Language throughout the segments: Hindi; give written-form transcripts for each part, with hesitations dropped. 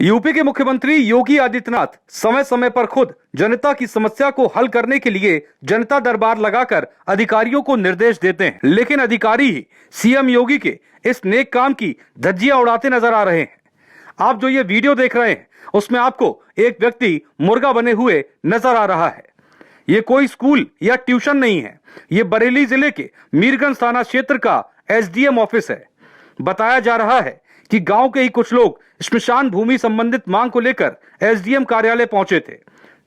यूपी के मुख्यमंत्री योगी आदित्यनाथ समय समय पर खुद जनता की समस्या को हल करने के लिए जनता दरबार लगाकर अधिकारियों को निर्देश देते हैं, लेकिन अधिकारी ही सीएम योगी के इस नेक काम की धज्जियां उड़ाते नजर आ रहे हैं। आप जो ये वीडियो देख रहे हैं उसमें आपको एक व्यक्ति मुर्गा बने हुए नजर आ रहा है। ये कोई स्कूल या ट्यूशन नहीं है, ये बरेली जिले के मीरगंज थाना क्षेत्र का एसडीएम ऑफिस है। बताया जा रहा है कि गांव के ही कुछ लोग स्मशान भूमि संबंधित मांग को लेकर एसडीएम कार्यालय पहुंचे थे,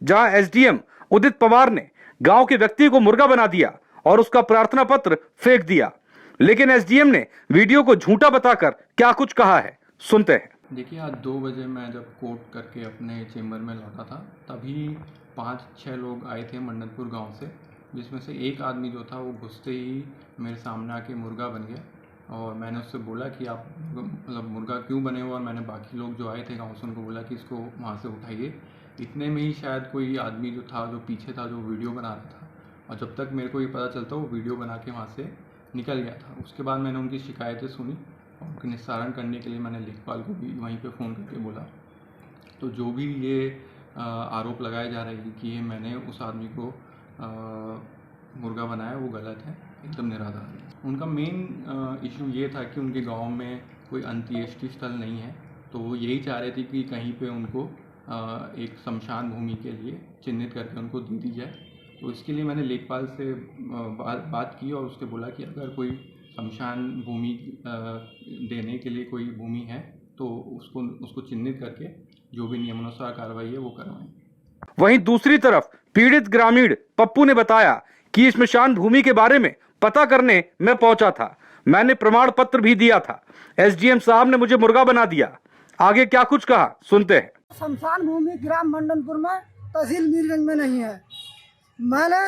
जहां एसडीएम उदित पवार ने गांव के व्यक्ति को मुर्गा बना दिया और उसका प्रार्थना पत्र फेंक दिया। लेकिन एसडीएम ने वीडियो को झूठा बताकर क्या कुछ कहा है, सुनते हैं। देखिए, आज 2 बजे मैं जब कोर्ट करके अपने चेम्बर में लौटा था, तभी 5-6 लोग आए थे मंडनपुर गांव से, जिसमें से एक आदमी जो था वो घुसते ही मेरे सामने आके मुर्गा बन गया। और मैंने उससे बोला कि आप मतलब मुर्गा क्यों बने हो, और मैंने बाकी लोग जो आए थे गाँव से उनको बोला कि इसको वहाँ से उठाइए। इतने में ही शायद कोई आदमी जो था, जो पीछे था, जो वीडियो बना रहा था, और जब तक मेरे को ये पता चलता वो वीडियो बना के वहाँ से निकल गया था। उसके बाद मैंने उनकी शिकायतें सुनी और उनके निस्तारण करने के लिए मैंने लेखपाल को भी वहीं पे फ़ोन करके बोला। तो जो भी ये आरोप लगाए जा रहे हैं कि ये मैंने उस आदमी को मुर्गा बनाया, वो गलत है, एकदम निराधार है। उनका मेन इशू ये था कि उनके गांव में कोई अंत्येष्टि स्थल नहीं है, तो वो यही चाह रहे थे कि कहीं पे उनको एक शमशान भूमि के लिए चिन्हित करके उनको दे दी जाए। तो इसके लिए मैंने लेखपाल से बात की और उसके बोला कि अगर कोई शमशान भूमि देने के लिए कोई भूमि है तो उसको चिन्हित करके जो भी नियमानुसार कार्रवाई है वो करवाएं। वहीं दूसरी तरफ पीड़ित ग्रामीण पप्पू ने बताया कि स्मशान भूमि के बारे में पता करने मैं पहुंचा था, मैंने प्रमाण पत्र भी दिया था, एसडीएम साहब ने मुझे मुर्गा बना दिया। आगे क्या कुछ कहा, सुनते हैं। शमशान भूमि ग्राम मंडनपुर में तहसील मीरगंज में नहीं है। मैंने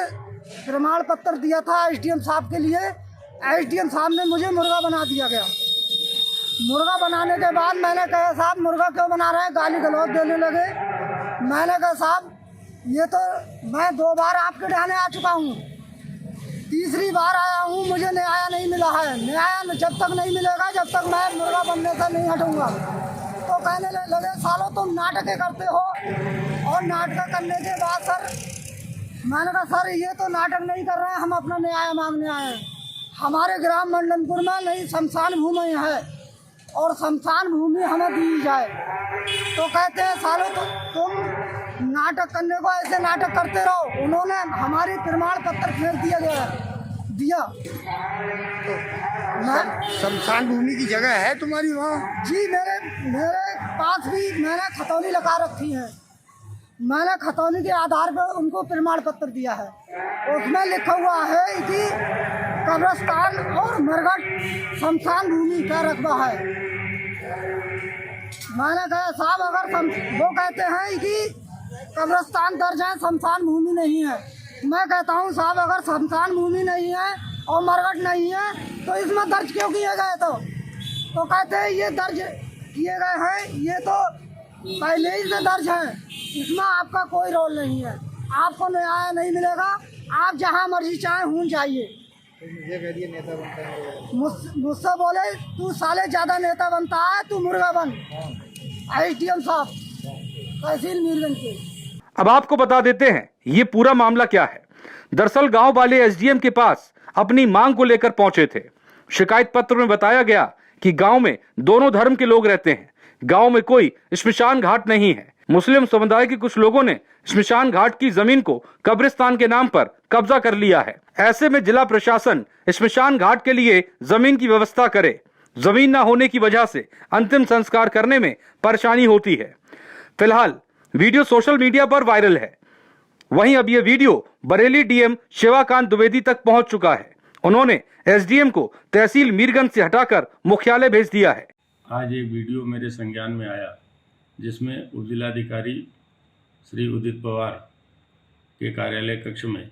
प्रमाण पत्र दिया था एसडीएम साहब के लिए, एसडीएम साहब ने मुझे मुर्गा बना दिया गया। मुर्गा बनाने के बाद मैंने कहा साहब मुर्गा क्यों बना रहे हैं, गाली गलौज देने लगे। मैंने कहा साहब ये तो मैं 2 बार आपके ढाने आ चुका हूँ, तीसरी बार आया हूँ, मुझे न्याय नहीं मिला है। न्याय जब तक नहीं मिलेगा जब तक मैं मुर्गा बनने से नहीं हटूंगा। तो कहने लगे सालों तुम नाटक करते हो, और नाटक करने के बाद सर मैंने कहा सर ये तो नाटक नहीं कर रहे हैं, हम अपना न्याय मांगने आए हैं। हमारे ग्राम मंडनपुर में नहीं शमशान भूमि है और शमशान भूमि हमें दी जाए। तो कहते हैं सालों तुम नाटक करने को ऐसे नाटक करते रहो। उन्होंने हमारी प्रमाण पत्र फेंक दिया। शमशान भूमि की जगह है तुम्हारी वहाँ? जी मेरे पास भी मैंने खतौनी लगा रखी है। मैंने खतौनी के आधार पर उनको प्रमाण पत्र दिया है। उसमें लिखा हुआ है कि कब्रिस्तान और मरघट शमशान भूमि का रकबा है। मैंने कहा साहब अगर वो कहते हैं कि कब्रिस्तान दर्ज है, शमशान भूमि नहीं है। मैं कहता हूँ साहब अगर शमशान भूमि नहीं है और मरघट नहीं है तो इसमें दर्ज क्यों किए गए? तो कहते हैं ये दर्ज किए गए हैं, ये तो पहले ही से दर्ज है, इसमें आपका कोई रोल नहीं है, आपको न्याय नहीं मिलेगा, आप जहाँ मर्जी चाहे हूँ जाइए। मुझे कह दिया नेता बनता है, मुझसे बोले तू साले ज़्यादा नेता बनता है, तू मुर्गा बन। एसडीएम साहब तहसील मीरगंज के। अब आपको बता देते हैं ये पूरा मामला क्या है। दरअसल गांव वाले एसडीएम के पास अपनी मांग को लेकर पहुंचे थे। शिकायत पत्र में बताया गया कि गांव में दोनों धर्म के लोग रहते हैं, गांव में कोई स्मशान घाट नहीं है। मुस्लिम समुदाय के कुछ लोगों ने स्मशान घाट की जमीन को कब्रिस्तान के नाम पर कब्जा कर लिया है। ऐसे में जिला प्रशासन स्मशान घाट के लिए जमीन की व्यवस्था करे। जमीन न होने की वजह से अंतिम संस्कार करने में परेशानी होती है। फिलहाल वीडियो सोशल मीडिया पर वायरल है। वहीं अब यह वीडियो बरेली डीएम शिवाकांत द्विवेदी तक पहुंच चुका है। उन्होंने एसडीएम को तहसील मीरगंज से हटाकर मुख्यालय भेज दिया है। आज एक वीडियो मेरे संज्ञान में आया जिसमें उपजिलाधिकारी श्री उदित पवार के कार्यालय कक्ष में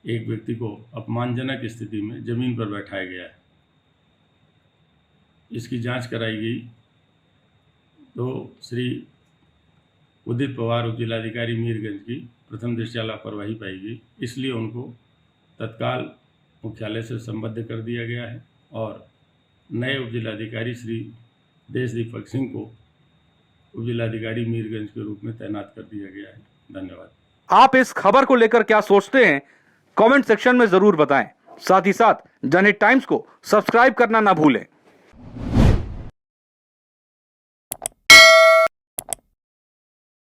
एक व्यक्ति को अपमानजनक स्थिति में जमीन पर बैठाया गया है। इसकी जांच कराई गई तो श्री उदित पवार उपजिलाधिकारी मीरगंज की प्रथम दृष्टया लापरवाही पाई गई, इसलिए उनको तत्काल मुख्यालय से संबद्ध कर दिया गया है और नए उपजिलाधिकारी श्री देश दीपक सिंह को उप जिलाधिकारी मीरगंज के रूप में तैनात कर दिया गया है। धन्यवाद। आप इस खबर को लेकर क्या सोचते हैं, कमेंट सेक्शन में जरूर बताएं। साथ ही साथ जनहित टाइम्स को सब्सक्राइब करना ना भूलें।